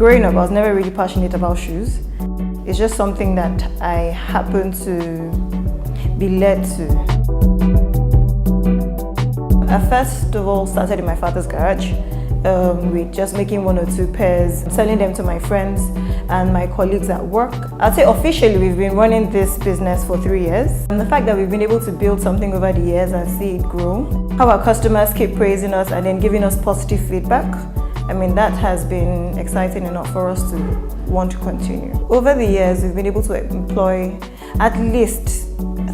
growing up, I was never really passionate about shoes. It's just something that I happened to be led to. I first of all started in my father's garage with just making 1 or 2 pairs, selling them to my friends and my colleagues at work. I'd say officially we've been running this business for 3 years. And the fact that we've been able to build something over the years and see it grow, how our customers keep praising us and then giving us positive feedback, I mean, that has been exciting enough for us to want to continue. Over the years, we've been able to employ at least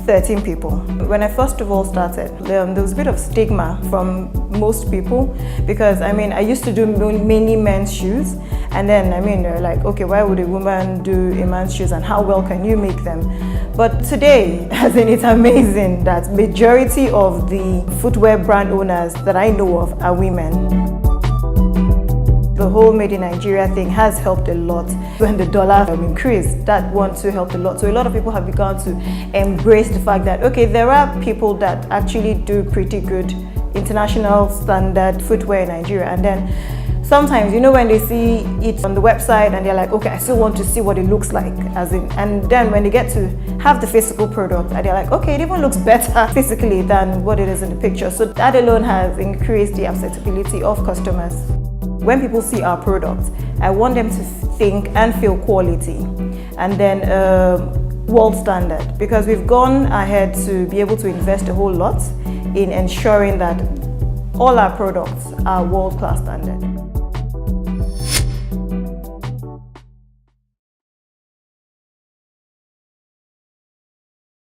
13 people. When I first of all started, there was a bit of stigma from most people because I used to do mainly men's shoes, and then they're like, okay, why would a woman do a man's shoes and how well can you make them? But today, it's amazing that majority of the footwear brand owners that I know of are women. The whole Made in Nigeria thing has helped a lot. When the dollar increased, that one too helped a lot. So a lot of people have begun to embrace the fact that, okay, there are people that actually do pretty good international standard footwear in Nigeria. And then sometimes, when they see it on the website and they're like, okay, I still want to see what it looks like, and then when they get to have the physical product, and they're like, okay, it even looks better physically than what it is in the picture. So that alone has increased the acceptability of customers. When people see our products, I want them to think and feel quality, and then world standard, because we've gone ahead to be able to invest a whole lot in ensuring that all our products are world-class standard.